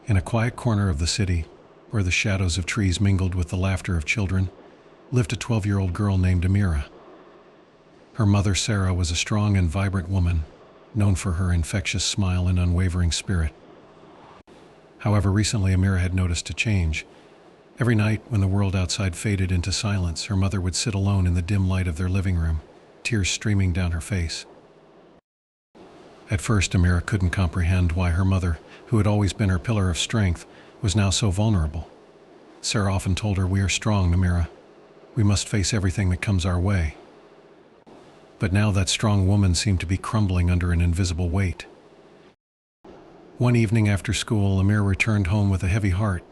In a quiet corner of the city, where the shadows of trees mingled with the laughter of children, lived a 12-year-old girl named Amira. Her mother, Sarah, was a strong and vibrant woman, known for her infectious smile and unwavering spirit. However, recently Amira had noticed a change. Every night, when the world outside faded into silence, her mother would sit alone in the dim light of their living room, tears streaming down her face. At first, Amira couldn't comprehend why her mother, who had always been her pillar of strength, was now so vulnerable. Sarah often told her, "We are strong, Amira. We must face everything that comes our way." But now that strong woman seemed to be crumbling under an invisible weight. One evening after school, Amira returned home with a heavy heart.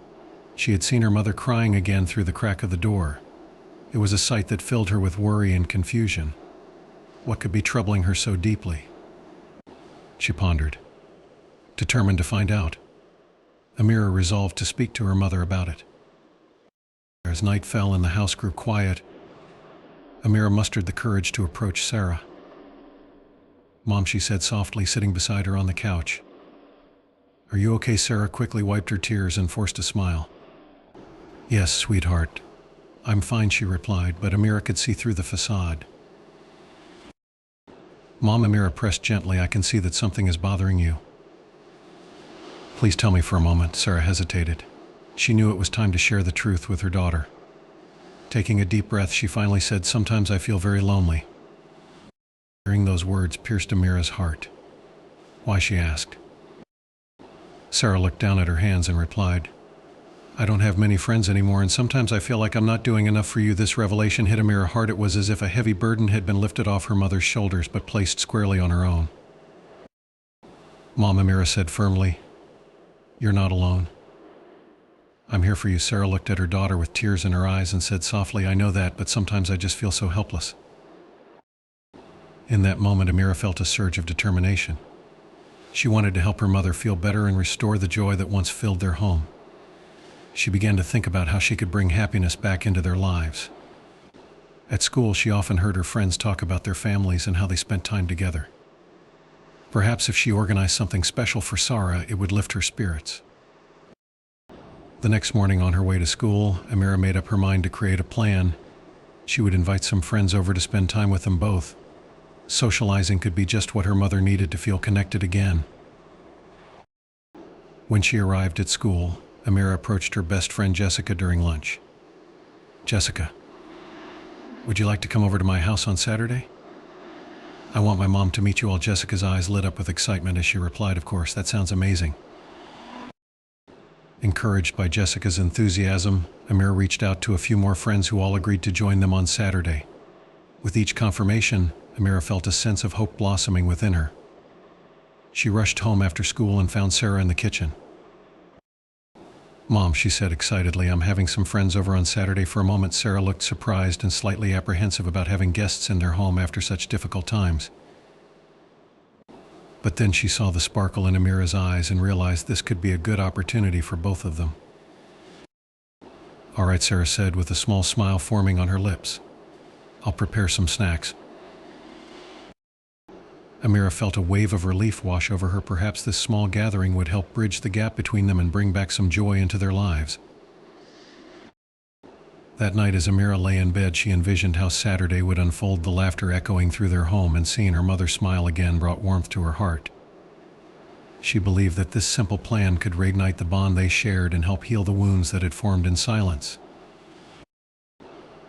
She had seen her mother crying again through the crack of the door. It was a sight that filled her with worry and confusion. What could be troubling her so deeply? She pondered, determined to find out. Amira resolved to speak to her mother about it. As night fell and the house grew quiet, Amira mustered the courage to approach Sarah. "Mom," she said softly, sitting beside her on the couch. "Are you okay?" Sarah quickly wiped her tears and forced a smile. "Yes, sweetheart. I'm fine," she replied, but Amira could see through the facade. "Mom," Amira pressed gently, "I can see that something is bothering you." "Please tell me." For a moment, Sarah hesitated. She knew it was time to share the truth with her daughter. Taking a deep breath, she finally said, "Sometimes I feel very lonely." Hearing those words pierced Amira's heart. "Why?" she asked. Sarah looked down at her hands and replied, "I don't have many friends anymore, and sometimes I feel like I'm not doing enough for you." This revelation hit Amira hard. It was as if a heavy burden had been lifted off her mother's shoulders but placed squarely on her own. "Mom," Amira said firmly, "you're not alone. I'm here for you." Sarah looked at her daughter with tears in her eyes and said softly, "I know that, but sometimes I just feel so helpless." In that moment, Amira felt a surge of determination. She wanted to help her mother feel better and restore the joy that once filled their home. She began to think about how she could bring happiness back into their lives. At school, she often heard her friends talk about their families and how they spent time together. Perhaps if she organized something special for Sarah, it would lift her spirits. The next morning on her way to school, Amira made up her mind to create a plan. She would invite some friends over to spend time with them both. Socializing could be just what her mother needed to feel connected again. When she arrived at school, Amira approached her best friend Jessica during lunch. "Jessica, would you like to come over to my house on Saturday? I want my mom to meet you all." Jessica's eyes lit up with excitement as she replied, "Of course, that sounds amazing." Encouraged by Jessica's enthusiasm, Amira reached out to a few more friends who all agreed to join them on Saturday. With each confirmation, Amira felt a sense of hope blossoming within her. She rushed home after school and found Sarah in the kitchen. "Mom," she said excitedly, "I'm having some friends over on Saturday." For a moment, Sarah looked surprised and slightly apprehensive about having guests in their home after such difficult times. But then she saw the sparkle in Amira's eyes and realized this could be a good opportunity for both of them. "All right," Sarah said with a small smile forming on her lips. "I'll prepare some snacks." Amira felt a wave of relief wash over her. Perhaps this small gathering would help bridge the gap between them and bring back some joy into their lives. That night, as Amira lay in bed, she envisioned how Saturday would unfold, the laughter echoing through their home, and seeing her mother smile again brought warmth to her heart. She believed that this simple plan could reignite the bond they shared and help heal the wounds that had formed in silence.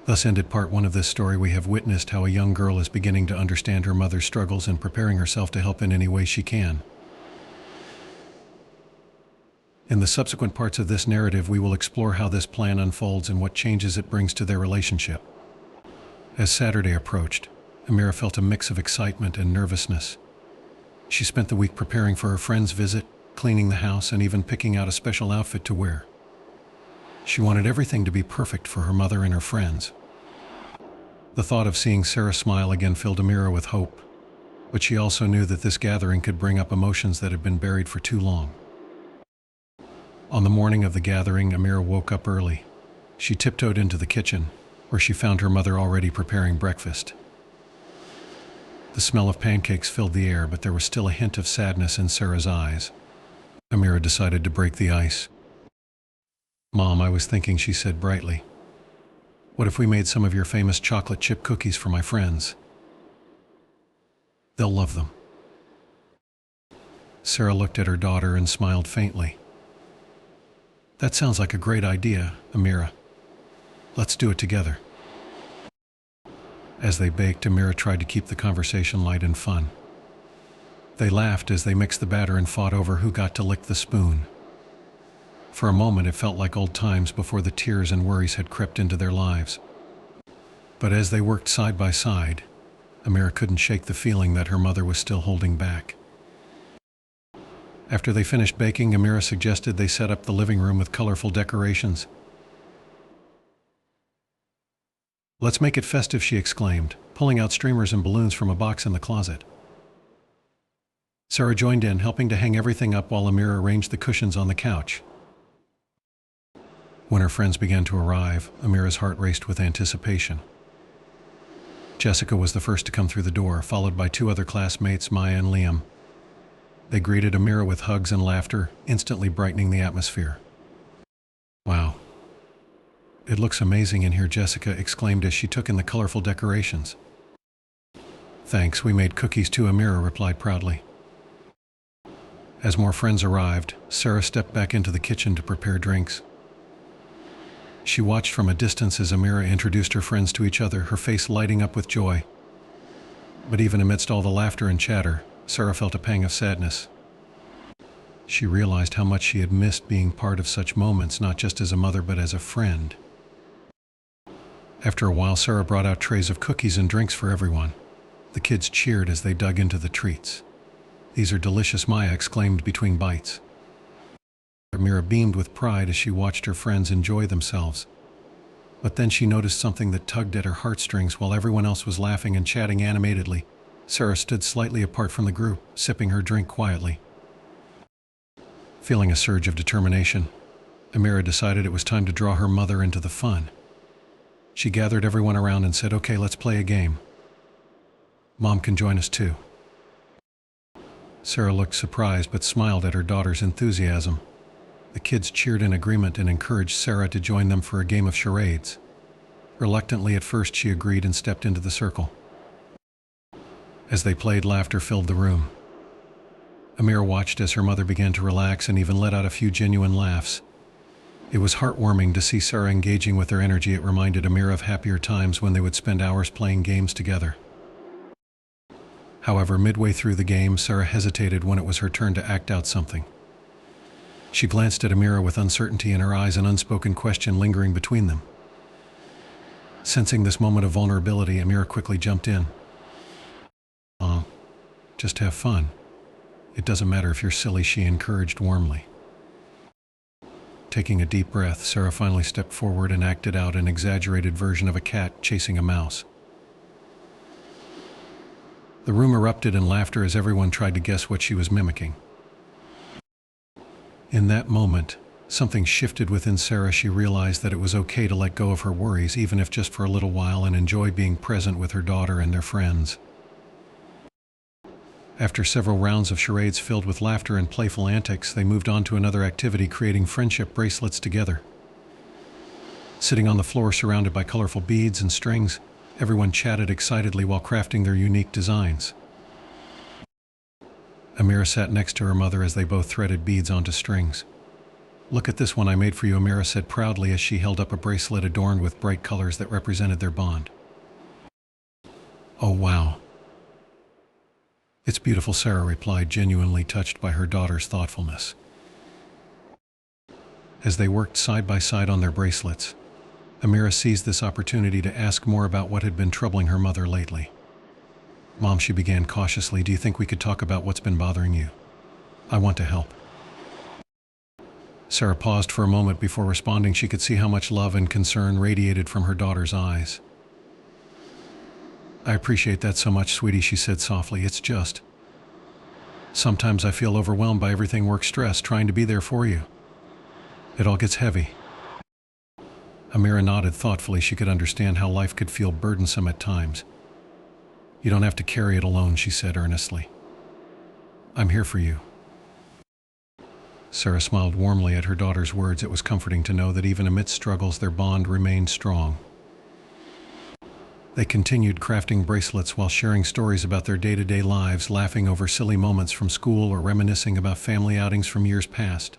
Thus ended part one of this story. We have witnessed how a young girl is beginning to understand her mother's struggles and preparing herself to help in any way she can. In the subsequent parts of this narrative, we will explore how this plan unfolds and what changes it brings to their relationship. As Saturday approached, Amira felt a mix of excitement and nervousness. She spent the week preparing for her friend's visit, cleaning the house, and even picking out a special outfit to wear. She wanted everything to be perfect for her mother and her friends. The thought of seeing Sarah smile again filled Amira with hope, but she also knew that this gathering could bring up emotions that had been buried for too long. On the morning of the gathering, Amira woke up early. She tiptoed into the kitchen, where she found her mother already preparing breakfast. The smell of pancakes filled the air, but there was still a hint of sadness in Sarah's eyes. Amira decided to break the ice. "Mom, I was thinking," she said brightly. "What if we made some of your famous chocolate chip cookies for my friends? They'll love them." Sarah looked at her daughter and smiled faintly. "That sounds like a great idea, Amira. Let's do it together." As they baked, Amira tried to keep the conversation light and fun. They laughed as they mixed the batter and fought over who got to lick the spoon. For a moment, it felt like old times before the tears and worries had crept into their lives. But as they worked side by side, Amira couldn't shake the feeling that her mother was still holding back. After they finished baking, Amira suggested they set up the living room with colorful decorations. "Let's make it festive," she exclaimed, pulling out streamers and balloons from a box in the closet. Sarah joined in, helping to hang everything up while Amira arranged the cushions on the couch. When her friends began to arrive, Amira's heart raced with anticipation. Jessica was the first to come through the door, followed by two other classmates, Maya and Liam. They greeted Amira with hugs and laughter, instantly brightening the atmosphere. "Wow. It looks amazing in here," Jessica exclaimed as she took in the colorful decorations. "Thanks, we made cookies too," Amira replied proudly. As more friends arrived, Sarah stepped back into the kitchen to prepare drinks. She watched from a distance as Amira introduced her friends to each other, her face lighting up with joy. But even amidst all the laughter and chatter, Sarah felt a pang of sadness. She realized how much she had missed being part of such moments, not just as a mother but as a friend. After a while, Sarah brought out trays of cookies and drinks for everyone. The kids cheered as they dug into the treats. "These are delicious," Maya exclaimed between bites. Amira beamed with pride as she watched her friends enjoy themselves. But then she noticed something that tugged at her heartstrings. While everyone else was laughing and chatting animatedly, Sarah stood slightly apart from the group, sipping her drink quietly. Feeling a surge of determination, Amira decided it was time to draw her mother into the fun. She gathered everyone around and said, "Okay, let's play a game. Mom can join us too." Sarah looked surprised but smiled at her daughter's enthusiasm. The kids cheered in agreement and encouraged Sarah to join them for a game of charades. Reluctantly at first, she agreed and stepped into the circle. As they played, laughter filled the room. Amira watched as her mother began to relax and even let out a few genuine laughs. It was heartwarming to see Sarah engaging with her energy. It reminded Amira of happier times when they would spend hours playing games together. However, midway through the game, Sarah hesitated when it was her turn to act out something. She glanced at Amira with uncertainty in her eyes, an unspoken question lingering between them. Sensing this moment of vulnerability, Amira quickly jumped in. Just have fun. It doesn't matter if you're silly," she encouraged warmly. Taking a deep breath, Sarah finally stepped forward and acted out an exaggerated version of a cat chasing a mouse. The room erupted in laughter as everyone tried to guess what she was mimicking. In that moment, something shifted within Sarah. She realized that it was okay to let go of her worries, even if just for a little while, and enjoy being present with her daughter and their friends. After several rounds of charades filled with laughter and playful antics, they moved on to another activity, creating friendship bracelets together. Sitting on the floor surrounded by colorful beads and strings, everyone chatted excitedly while crafting their unique designs. Amira sat next to her mother as they both threaded beads onto strings. "Look at this one I made for you," Amira said proudly as she held up a bracelet adorned with bright colors that represented their bond. "Oh, wow. It's beautiful," Sarah replied, genuinely touched by her daughter's thoughtfulness. As they worked side by side on their bracelets, Amira seized this opportunity to ask more about what had been troubling her mother lately. "Mom," she began cautiously, "do you think we could talk about what's been bothering you? I want to help." Sarah paused for a moment before responding. She could see how much love and concern radiated from her daughter's eyes. "I appreciate that so much, sweetie," she said softly. "It's just, sometimes I feel overwhelmed by everything, work stress, trying to be there for you. It all gets heavy." Amira nodded thoughtfully. She could understand how life could feel burdensome at times. "You don't have to carry it alone," she said earnestly. "I'm here for you." Sarah smiled warmly at her daughter's words. It was comforting to know that even amidst struggles, their bond remained strong. They continued crafting bracelets while sharing stories about their day-to-day lives, laughing over silly moments from school or reminiscing about family outings from years past.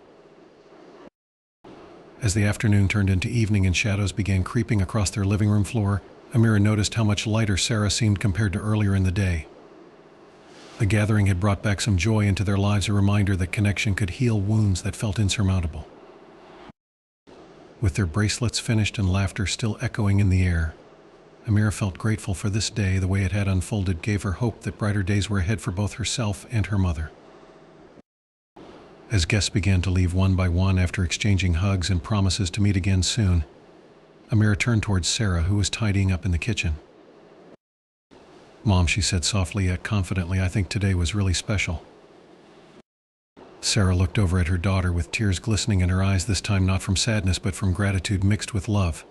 As the afternoon turned into evening and shadows began creeping across their living room floor, Amira noticed how much lighter Sarah seemed compared to earlier in the day. The gathering had brought back some joy into their lives, a reminder that connection could heal wounds that felt insurmountable. With their bracelets finished and laughter still echoing in the air, Amira felt grateful for this day. The way it had unfolded gave her hope that brighter days were ahead for both herself and her mother. As guests began to leave one by one after exchanging hugs and promises to meet again soon, Amira turned towards Sarah, who was tidying up in the kitchen. "Mom," she said softly yet confidently, "I think today was really special." Sarah looked over at her daughter with tears glistening in her eyes, this time not from sadness but from gratitude mixed with love.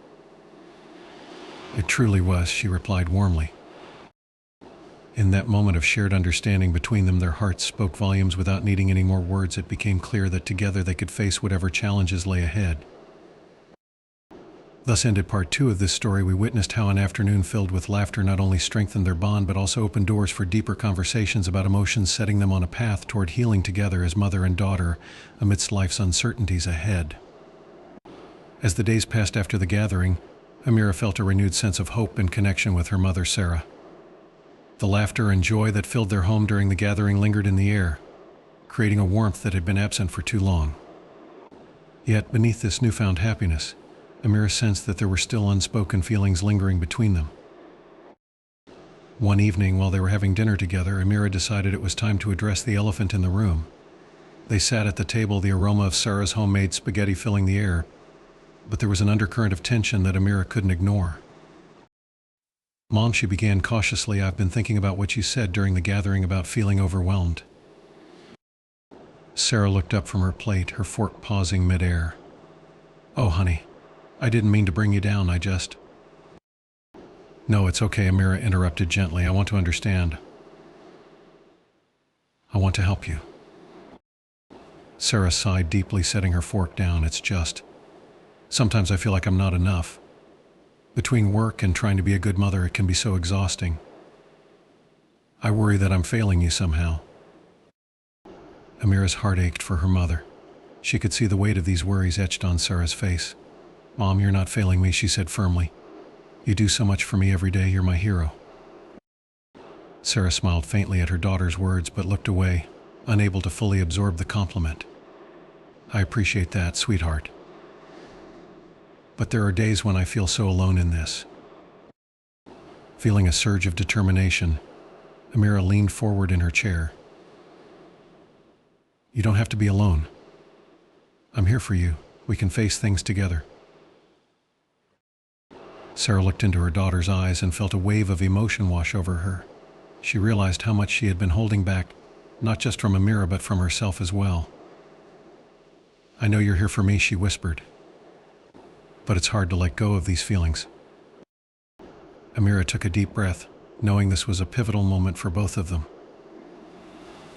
"It truly was," she replied warmly. In that moment of shared understanding between them, their hearts spoke volumes without needing any more words. It became clear that together they could face whatever challenges lay ahead. Thus ended part 2 of this story. We witnessed how an afternoon filled with laughter not only strengthened their bond but also opened doors for deeper conversations about emotions, setting them on a path toward healing together as mother and daughter amidst life's uncertainties ahead. As the days passed after the gathering, Amira felt a renewed sense of hope and connection with her mother, Sarah. The laughter and joy that filled their home during the gathering lingered in the air, creating a warmth that had been absent for too long. Yet, beneath this newfound happiness, Amira sensed that there were still unspoken feelings lingering between them. One evening, while they were having dinner together, Amira decided it was time to address the elephant in the room. They sat at the table, the aroma of Sarah's homemade spaghetti filling the air, but there was an undercurrent of tension that Amira couldn't ignore. "Mom," she began cautiously, "I've been thinking about what you said during the gathering about feeling overwhelmed." Sarah looked up from her plate, her fork pausing mid-air. "Oh, honey, I didn't mean to bring you down, I just—" "No, it's okay," Amira interrupted gently. "I want to understand. I want to help you." Sarah sighed deeply, setting her fork down. "It's just, sometimes I feel like I'm not enough. Between work and trying to be a good mother, it can be so exhausting. I worry that I'm failing you somehow." Amira's heart ached for her mother. She could see the weight of these worries etched on Sarah's face. "Mom, you're not failing me," she said firmly. "You do so much for me every day. You're my hero." Sarah smiled faintly at her daughter's words but looked away, unable to fully absorb the compliment. "I appreciate that, sweetheart. But there are days when I feel so alone in this." Feeling a surge of determination, Amira leaned forward in her chair. "You don't have to be alone. I'm here for you. We can face things together." Sarah looked into her daughter's eyes and felt a wave of emotion wash over her. She realized how much she had been holding back, not just from Amira but from herself as well. "I know you're here for me," she whispered. "But it's hard to let go of these feelings." Amira took a deep breath, knowing this was a pivotal moment for both of them.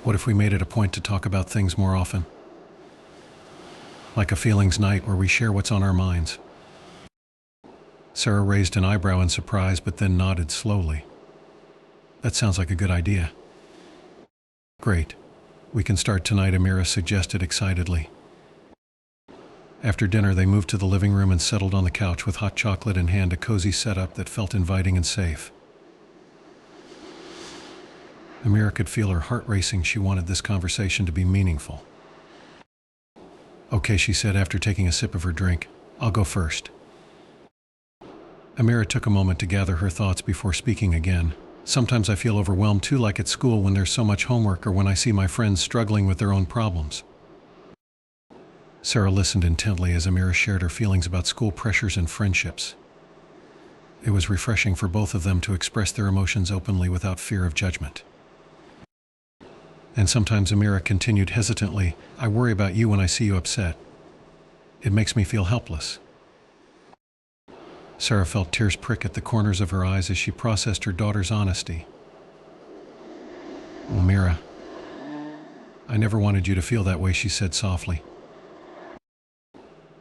"What if we made it a point to talk about things more often? Like a feelings night where we share what's on our minds?" Sarah raised an eyebrow in surprise but then nodded slowly. "That sounds like a good idea." "Great. We can start tonight," Amira suggested excitedly. After dinner, they moved to the living room and settled on the couch with hot chocolate in hand, a cozy setup that felt inviting and safe. Amira could feel her heart racing. She wanted this conversation to be meaningful. "Okay," she said after taking a sip of her drink. "I'll go first." Amira took a moment to gather her thoughts before speaking again. "Sometimes I feel overwhelmed too, like at school when there's so much homework or when I see my friends struggling with their own problems." Sarah listened intently as Amira shared her feelings about school pressures and friendships. It was refreshing for both of them to express their emotions openly without fear of judgment. "And sometimes," Amira continued hesitantly, "I worry about you when I see you upset. It makes me feel helpless." Sarah felt tears prick at the corners of her eyes as she processed her daughter's honesty. "Amira, I never wanted you to feel that way," she said softly.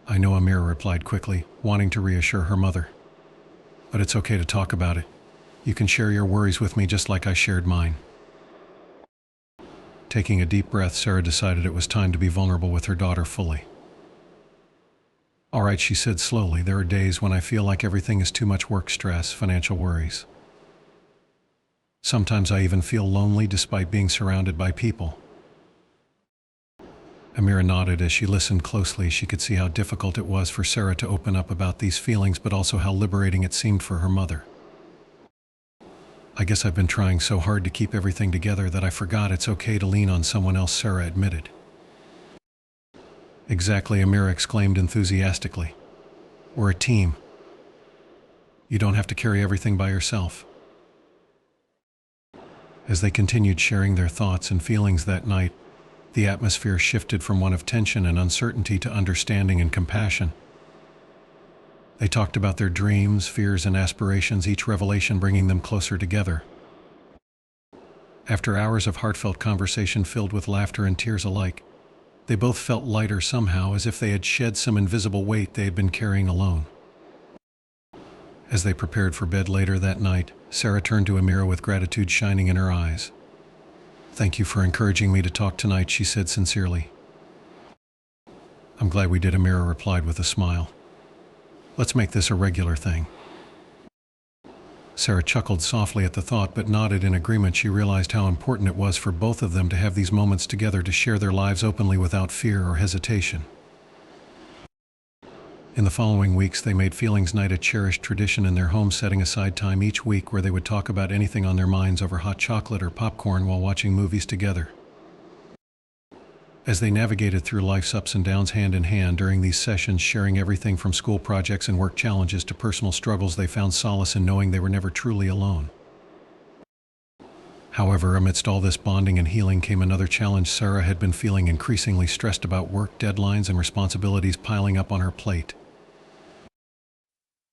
I know, Amira replied quickly, wanting to reassure her mother. But it's okay to talk about it. You can share your worries with me just like I shared mine. Taking a deep breath, Sarah decided it was time to be vulnerable with her daughter fully. All right, she said slowly, there are days when I feel like everything is too much work stress, financial worries. Sometimes I even feel lonely despite being surrounded by people. Amira nodded as she listened closely. She could see how difficult it was for Sarah to open up about these feelings, but also how liberating it seemed for her mother. I guess I've been trying so hard to keep everything together that I forgot it's okay to lean on someone else, Sarah admitted. Exactly, Amira exclaimed enthusiastically. We're a team. You don't have to carry everything by yourself. As they continued sharing their thoughts and feelings that night, the atmosphere shifted from one of tension and uncertainty to understanding and compassion. They talked about their dreams, fears, and aspirations, each revelation bringing them closer together. After hours of heartfelt conversation filled with laughter and tears alike, they both felt lighter somehow, as if they had shed some invisible weight they had been carrying alone. As they prepared for bed later that night, Sarah turned to Amira with gratitude shining in her eyes. Thank you for encouraging me to talk tonight, she said sincerely. I'm glad we did, Amira replied with a smile. Let's make this a regular thing. Sarah chuckled softly at the thought, but nodded in agreement. She realized how important it was for both of them to have these moments together, to share their lives openly without fear or hesitation. In the following weeks, they made Feelings Night a cherished tradition in their home, setting aside time each week where they would talk about anything on their minds over hot chocolate or popcorn while watching movies together. As they navigated through life's ups and downs hand in hand during these sessions, sharing everything from school projects and work challenges to personal struggles, they found solace in knowing they were never truly alone. However, amidst all this bonding and healing came another challenge. Sarah had been feeling increasingly stressed about work, deadlines, and responsibilities piling up on her plate.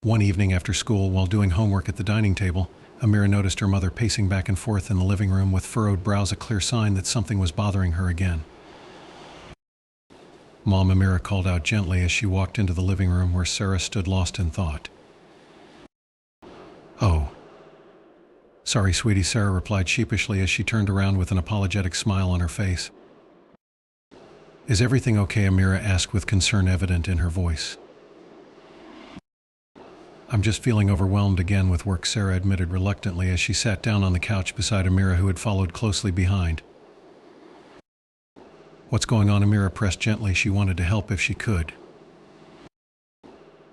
One evening after school, while doing homework at the dining table, Amira noticed her mother pacing back and forth in the living room with furrowed brows, a clear sign that something was bothering her again. Mom, Amira called out gently as she walked into the living room where Sarah stood lost in thought. Oh. Sorry, sweetie, Sarah replied sheepishly as she turned around with an apologetic smile on her face. Is everything okay? Amira asked with concern evident in her voice. I'm just feeling overwhelmed again with work, Sarah admitted reluctantly as she sat down on the couch beside Amira, who had followed closely behind. What's going on? Amira pressed gently. She wanted to help if she could.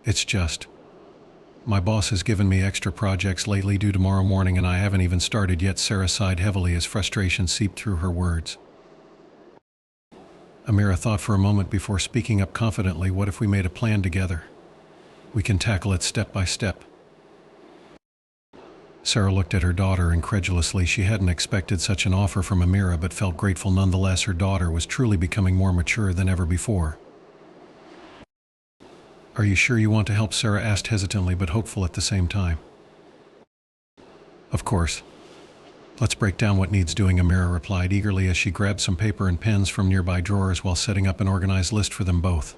It's just, my boss has given me extra projects lately due tomorrow morning and I haven't even started yet. Sarah sighed heavily as frustration seeped through her words. Amira thought for a moment before speaking up confidently. What if we made a plan together? We can tackle it step by step. Sarah looked at her daughter incredulously. She hadn't expected such an offer from Amira, but felt grateful nonetheless. Her daughter was truly becoming more mature than ever before. Are you sure you want to help? Sarah asked hesitantly but hopeful at the same time. Of course. Let's break down what needs doing, Amira replied eagerly as she grabbed some paper and pens from nearby drawers while setting up an organized list for them both.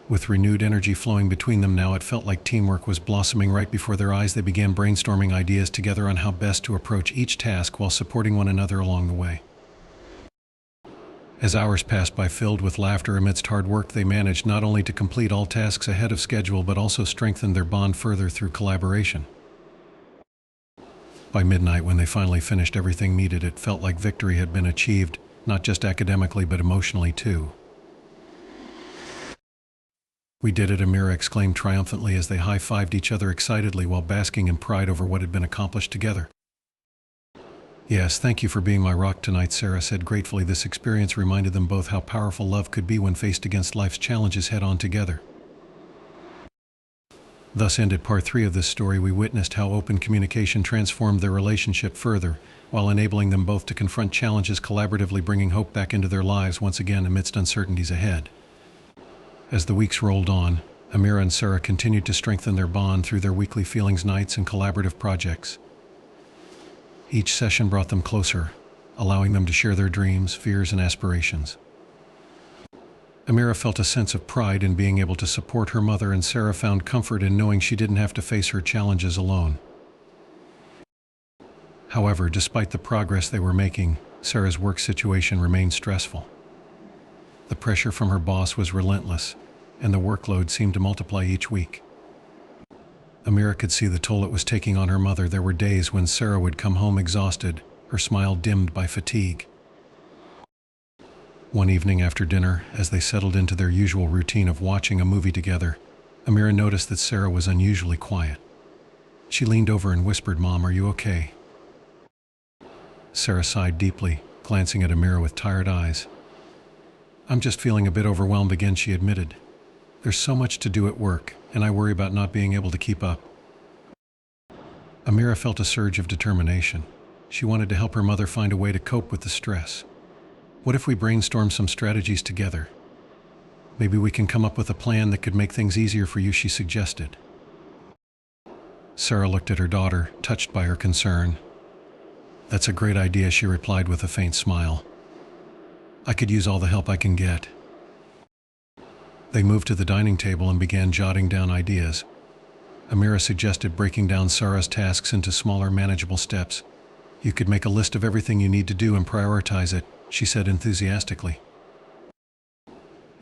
With renewed energy flowing between them now, it felt like teamwork was blossoming right before their eyes. They began brainstorming ideas together on how best to approach each task while supporting one another along the way. As hours passed by filled with laughter amidst hard work, they managed not only to complete all tasks ahead of schedule but also strengthened their bond further through collaboration. By midnight, when they finally finished everything needed, it felt like victory had been achieved, not just academically but emotionally too. We did it, Amira exclaimed triumphantly as they high-fived each other excitedly while basking in pride over what had been accomplished together. Yes, thank you for being my rock tonight, Sarah said gratefully. This experience reminded them both how powerful love could be when faced against life's challenges head-on together. Thus ended part 3 of this story. We witnessed how open communication transformed their relationship further, while enabling them both to confront challenges collaboratively, bringing hope back into their lives once again amidst uncertainties ahead. As the weeks rolled on, Amira and Sarah continued to strengthen their bond through their weekly Feelings Nights and collaborative projects. Each session brought them closer, allowing them to share their dreams, fears, and aspirations. Amira felt a sense of pride in being able to support her mother, and Sarah found comfort in knowing she didn't have to face her challenges alone. However, despite the progress they were making, Sarah's work situation remained stressful. The pressure from her boss was relentless, and the workload seemed to multiply each week. Amira could see the toll it was taking on her mother. There were days when Sarah would come home exhausted, her smile dimmed by fatigue. One evening after dinner, as they settled into their usual routine of watching a movie together, Amira noticed that Sarah was unusually quiet. She leaned over and whispered, "Mom, are you okay?" Sarah sighed deeply, glancing at Amira with tired eyes. "I'm just feeling a bit overwhelmed again," she admitted. "There's so much to do at work, and I worry about not being able to keep up." Amira felt a surge of determination. She wanted to help her mother find a way to cope with the stress. "What if we brainstorm some strategies together? Maybe we can come up with a plan that could make things easier for you," she suggested. Sarah looked at her daughter, touched by her concern. "That's a great idea," she replied with a faint smile. "I could use all the help I can get." They moved to the dining table and began jotting down ideas. Amira suggested breaking down Sarah's tasks into smaller, manageable steps. "You could make a list of everything you need to do and prioritize it," she said enthusiastically.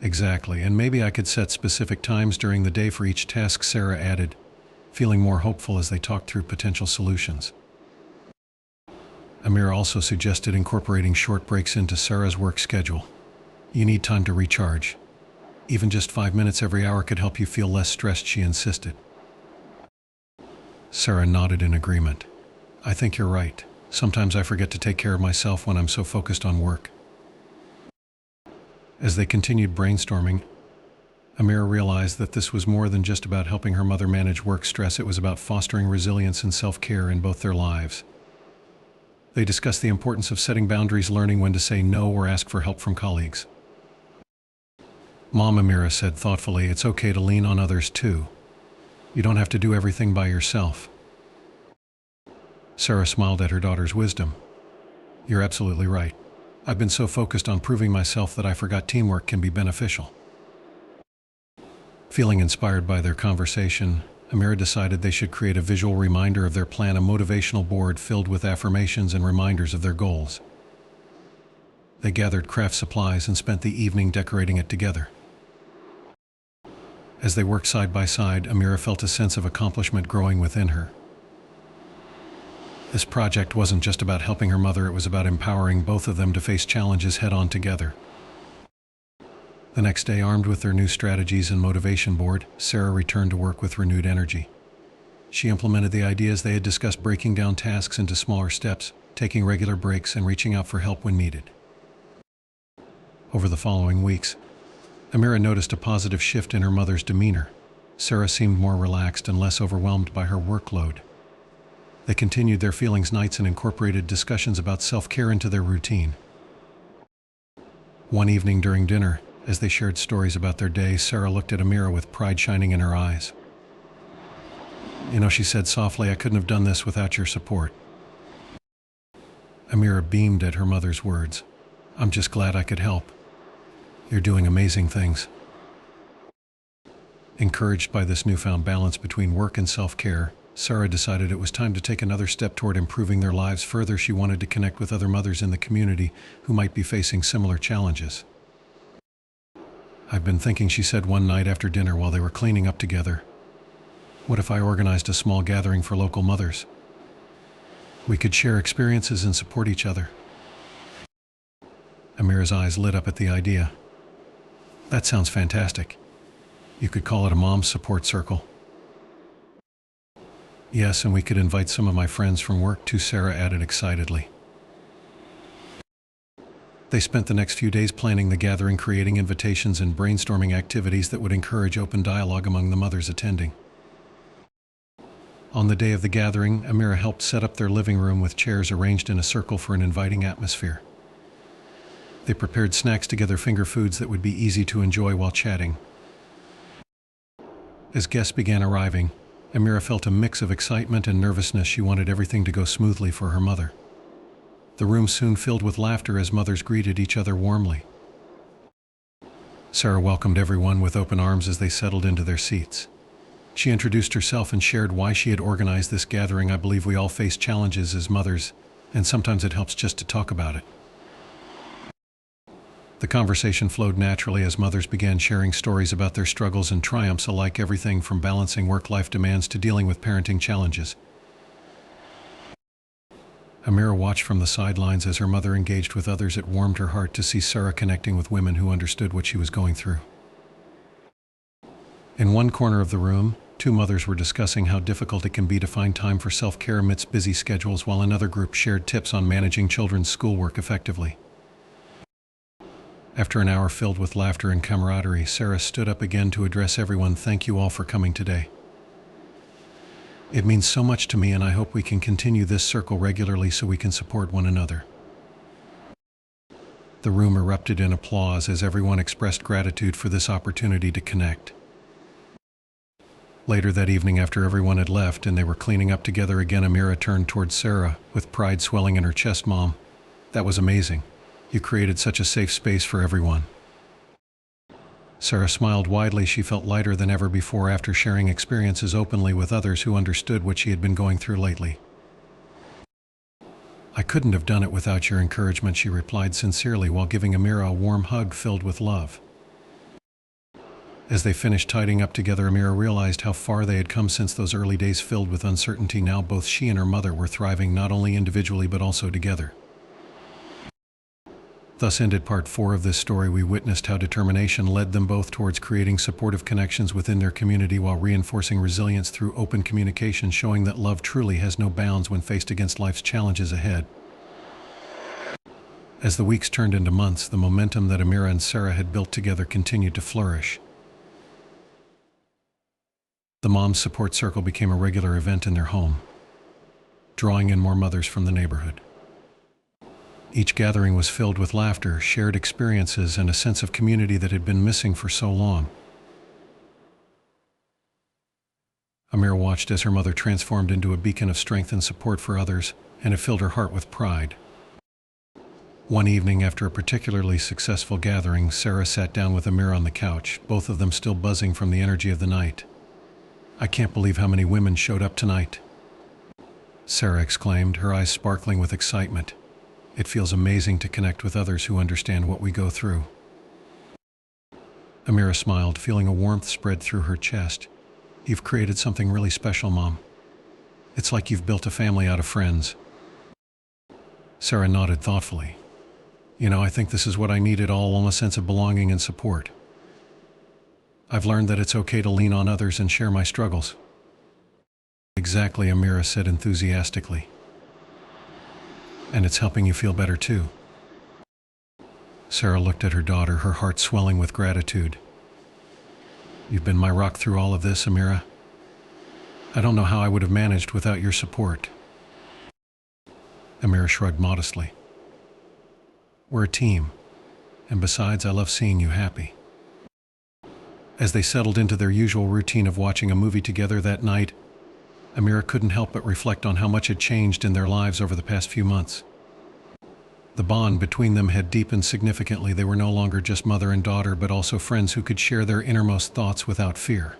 "Exactly, and maybe I could set specific times during the day for each task," Sarah added, feeling more hopeful as they talked through potential solutions. Amira also suggested incorporating short breaks into Sarah's work schedule. "You need time to recharge. Even just 5 minutes every hour could help you feel less stressed," she insisted. Sarah nodded in agreement. "I think you're right. Sometimes I forget to take care of myself when I'm so focused on work." As they continued brainstorming, Amira realized that this was more than just about helping her mother manage work stress. It was about fostering resilience and self-care in both their lives. They discussed the importance of setting boundaries, learning when to say no or ask for help from colleagues. "Mom," Amira said thoughtfully, "it's okay to lean on others too. You don't have to do everything by yourself." Sarah smiled at her daughter's wisdom. "You're absolutely right. I've been so focused on proving myself that I forgot teamwork can be beneficial." Feeling inspired by their conversation, Amira decided they should create a visual reminder of their plan, a motivational board filled with affirmations and reminders of their goals. They gathered craft supplies and spent the evening decorating it together. As they worked side by side, Amira felt a sense of accomplishment growing within her. This project wasn't just about helping her mother, it was about empowering both of them to face challenges head-on together. The next day, armed with their new strategies and motivation board, Sarah returned to work with renewed energy. She implemented the ideas they had discussed, breaking down tasks into smaller steps, taking regular breaks, and reaching out for help when needed. Over the following weeks, Amira noticed a positive shift in her mother's demeanor. Sarah seemed more relaxed and less overwhelmed by her workload. They continued their feelings nights and incorporated discussions about self-care into their routine. One evening during dinner, as they shared stories about their day, Sarah looked at Amira with pride shining in her eyes. "You know," she said softly, "I couldn't have done this without your support." Amira beamed at her mother's words. "I'm just glad I could help. You're doing amazing things." Encouraged by this newfound balance between work and self-care, Sarah decided it was time to take another step toward improving their lives further. She wanted to connect with other mothers in the community who might be facing similar challenges. "I've been thinking," she said one night after dinner while they were cleaning up together. "What if I organized a small gathering for local mothers? We could share experiences and support each other." Amira's eyes lit up at the idea. "That sounds fantastic. You could call it a mom's support circle." "Yes, and we could invite some of my friends from work too," Sarah added excitedly. They spent the next few days planning the gathering, creating invitations and brainstorming activities that would encourage open dialogue among the mothers attending. On the day of the gathering, Amira helped set up their living room with chairs arranged in a circle for an inviting atmosphere. They prepared snacks together, finger foods that would be easy to enjoy while chatting. As guests began arriving, Amira felt a mix of excitement and nervousness. She wanted everything to go smoothly for her mother. The room soon filled with laughter as mothers greeted each other warmly. Sarah welcomed everyone with open arms as they settled into their seats. She introduced herself and shared why she had organized this gathering. I believe we all face challenges as mothers, and sometimes it helps just to talk about it. The conversation flowed naturally as mothers began sharing stories about their struggles and triumphs alike, everything from balancing work-life demands to dealing with parenting challenges. Amira watched from the sidelines as her mother engaged with others. It warmed her heart to see Sarah connecting with women who understood what she was going through. In one corner of the room, two mothers were discussing how difficult it can be to find time for self-care amidst busy schedules, while another group shared tips on managing children's schoolwork effectively. After an hour filled with laughter and camaraderie, Sarah stood up again to address everyone. Thank you all for coming today. It means so much to me, and I hope we can continue this circle regularly so we can support one another. The room erupted in applause as everyone expressed gratitude for this opportunity to connect. Later that evening, after everyone had left and they were cleaning up together again, Amira turned towards Sarah with pride swelling in her chest. Mom, that was amazing. You created such a safe space for everyone. Sarah smiled widely. She felt lighter than ever before after sharing experiences openly with others who understood what she had been going through lately. I couldn't have done it without your encouragement, she replied sincerely while giving Amira a warm hug filled with love. As they finished tidying up together, Amira realized how far they had come since those early days filled with uncertainty. Now both she and her mother were thriving, not only individually but also together. Thus ended part 4 of this story. We witnessed how determination led them both towards creating supportive connections within their community while reinforcing resilience through open communication, showing that love truly has no bounds when faced against life's challenges ahead. As the weeks turned into months, the momentum that Amira and Sarah had built together continued to flourish. The Moms Support Circle became a regular event in their home, drawing in more mothers from the neighborhood. Each gathering was filled with laughter, shared experiences, and a sense of community that had been missing for so long. Amira watched as her mother transformed into a beacon of strength and support for others, and it filled her heart with pride. One evening, after a particularly successful gathering, Sarah sat down with Amira on the couch, both of them still buzzing from the energy of the night. I can't believe how many women showed up tonight, Sarah exclaimed, her eyes sparkling with excitement. It feels amazing to connect with others who understand what we go through. Amira smiled, feeling a warmth spread through her chest. You've created something really special, Mom. It's like you've built a family out of friends. Sarah nodded thoughtfully. I think this is what I needed, all a sense of belonging and support. I've learned that it's okay to lean on others and share my struggles. Exactly, Amira said enthusiastically. And it's helping you feel better too. Sarah looked at her daughter, her heart swelling with gratitude. You've been my rock through all of this, Amira. I don't know how I would have managed without your support. Amira shrugged modestly. We're a team, and besides, I love seeing you happy. As they settled into their usual routine of watching a movie together that night, Amira couldn't help but reflect on how much had changed in their lives over the past few months. The bond between them had deepened significantly. They were no longer just mother and daughter, but also friends who could share their innermost thoughts without fear.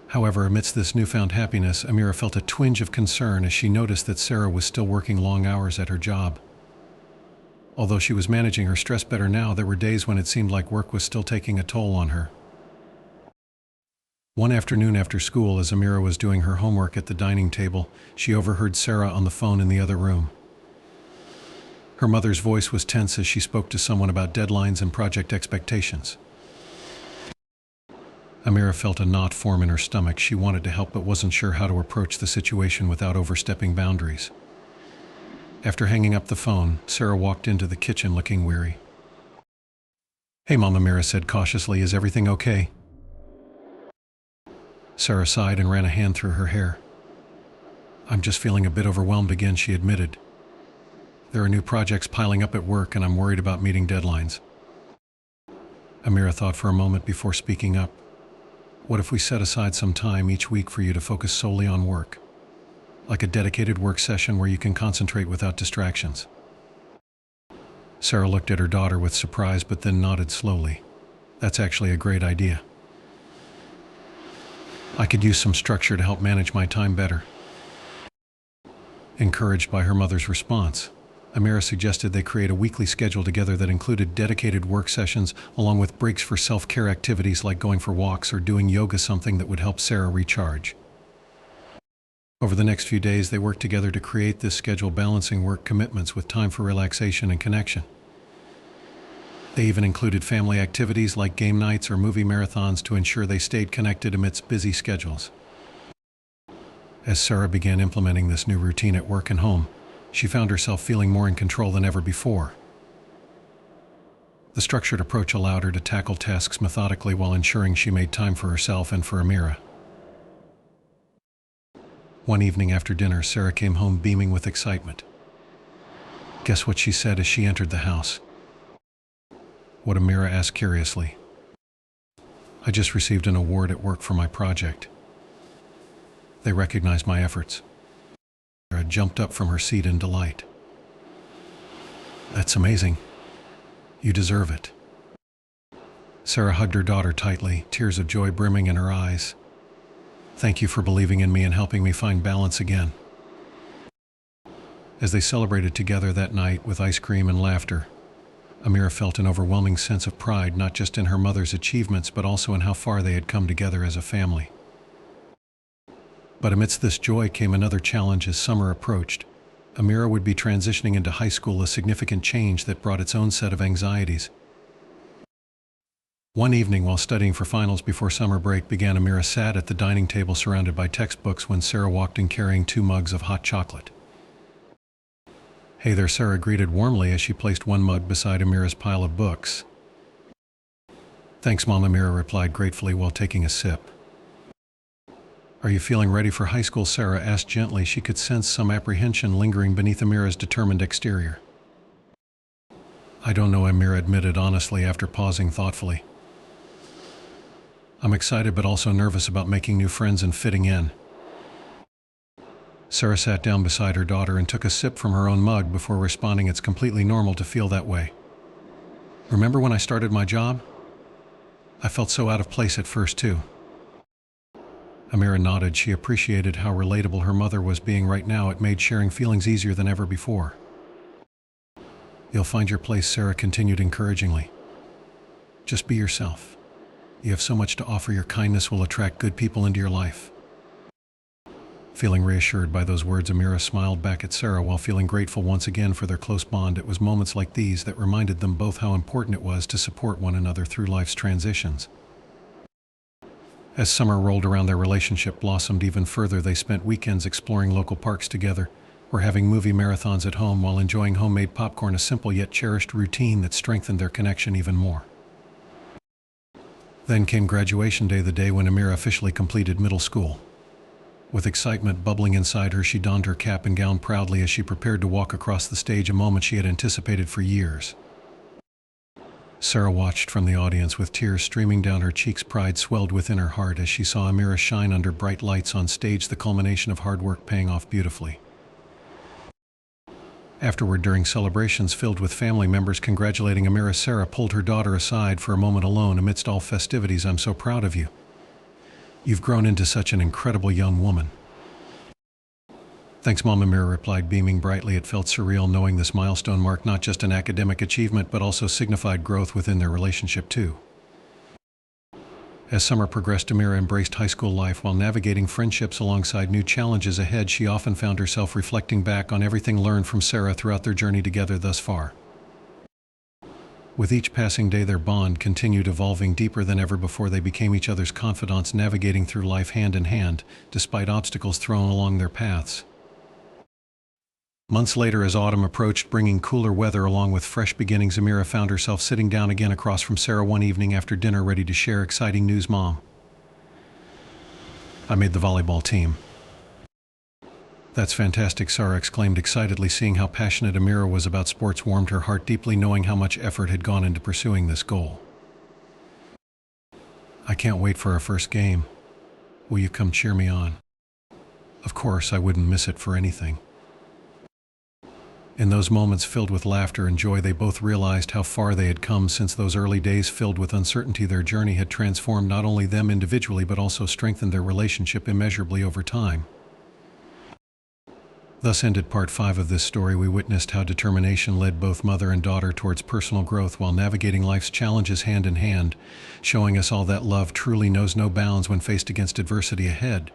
However, amidst this newfound happiness, Amira felt a twinge of concern as she noticed that Sarah was still working long hours at her job. Although she was managing her stress better now, there were days when it seemed like work was still taking a toll on her. One afternoon after school, as Amira was doing her homework at the dining table, she overheard Sarah on the phone in the other room. Her mother's voice was tense as she spoke to someone about deadlines and project expectations. Amira felt a knot form in her stomach. She wanted to help but wasn't sure how to approach the situation without overstepping boundaries. After hanging up the phone, Sarah walked into the kitchen looking weary. Hey Mom, Amira said cautiously, is everything okay? Sarah sighed and ran a hand through her hair. I'm just feeling a bit overwhelmed again, she admitted. There are new projects piling up at work and I'm worried about meeting deadlines. Amira thought for a moment before speaking up. What if we set aside some time each week for you to focus solely on work? Like a dedicated work session where you can concentrate without distractions. Sarah looked at her daughter with surprise but then nodded slowly. That's actually a great idea. I could use some structure to help manage my time better. Encouraged by her mother's response, Amira suggested they create a weekly schedule together that included dedicated work sessions along with breaks for self-care activities like going for walks or doing yoga, something that would help Sarah recharge. Over the next few days, they worked together to create this schedule, balancing work commitments with time for relaxation and connection. They even included family activities like game nights or movie marathons to ensure they stayed connected amidst busy schedules. As Sarah began implementing this new routine at work and home, she found herself feeling more in control than ever before. The structured approach allowed her to tackle tasks methodically while ensuring she made time for herself and for Amira. One evening after dinner, Sarah came home beaming with excitement. Guess what she said as she entered the house? What Amira asked curiously. I just received an award at work for my project. They recognized my efforts. Sarah jumped up from her seat in delight. That's amazing. You deserve it. Sarah hugged her daughter tightly, tears of joy brimming in her eyes. Thank you for believing in me and helping me find balance again. As they celebrated together that night with ice cream and laughter, Amira felt an overwhelming sense of pride not just in her mother's achievements but also in how far they had come together as a family. But amidst this joy came another challenge as summer approached. Amira would be transitioning into high school, a significant change that brought its own set of anxieties. One evening while studying for finals before summer break began, Amira sat at the dining table surrounded by textbooks when Sarah walked in carrying 2 mugs of hot chocolate. Hey there, Sarah greeted warmly as she placed one mug beside Amira's pile of books. Thanks, Mom, Amira replied gratefully while taking a sip. Are you feeling ready for high school? Sarah asked gently. She could sense some apprehension lingering beneath Amira's determined exterior. I don't know, Amira admitted honestly after pausing thoughtfully. I'm excited but also nervous about making new friends and fitting in. Sarah sat down beside her daughter and took a sip from her own mug before responding, it's completely normal to feel that way. Remember when I started my job? I felt so out of place at first too. Amira nodded. She appreciated how relatable her mother was being right now. It made sharing feelings easier than ever before. You'll find your place, Sarah continued encouragingly. Just be yourself. You have so much to offer. Your kindness will attract good people into your life. Feeling reassured by those words, Amira smiled back at Sarah while feeling grateful once again for their close bond. It was moments like these that reminded them both how important it was to support one another through life's transitions. As summer rolled around, their relationship blossomed even further. They spent weekends exploring local parks together, or having movie marathons at home while enjoying homemade popcorn, a simple yet cherished routine that strengthened their connection even more. Then came graduation day, the day when Amira officially completed middle school. With excitement bubbling inside her, she donned her cap and gown proudly as she prepared to walk across the stage, a moment she had anticipated for years. Sarah watched from the audience with tears streaming down her cheeks. Pride swelled within her heart as she saw Amira shine under bright lights on stage, the culmination of hard work paying off beautifully. Afterward, during celebrations filled with family members congratulating Amira, Sarah pulled her daughter aside for a moment alone. Amidst all festivities, I'm so proud of you. You've grown into such an incredible young woman. Thanks, Mom, Amira replied, beaming brightly. It felt surreal knowing this milestone marked not just an academic achievement but also signified growth within their relationship too. As summer progressed, Amira embraced high school life while navigating friendships alongside new challenges ahead. She often found herself reflecting back on everything learned from Sarah throughout their journey together thus far. With each passing day, their bond continued evolving deeper than ever before. They became each other's confidants, navigating through life hand in hand, despite obstacles thrown along their paths. Months later, as autumn approached, bringing cooler weather along with fresh beginnings, Amira found herself sitting down again across from Sarah one evening after dinner, ready to share exciting news. Mom, I made the volleyball team. That's fantastic, Sarah exclaimed excitedly. Seeing how passionate Amira was about sports warmed her heart deeply, knowing how much effort had gone into pursuing this goal. I can't wait for our first game. Will you come cheer me on? Of course, I wouldn't miss it for anything. In those moments filled with laughter and joy, they both realized how far they had come since those early days filled with uncertainty. Their journey had transformed not only them individually but also strengthened their relationship immeasurably over time. Thus ended part 5 of this story. We witnessed how determination led both mother and daughter towards personal growth while navigating life's challenges hand in hand, showing us all that love truly knows no bounds when faced against adversity ahead.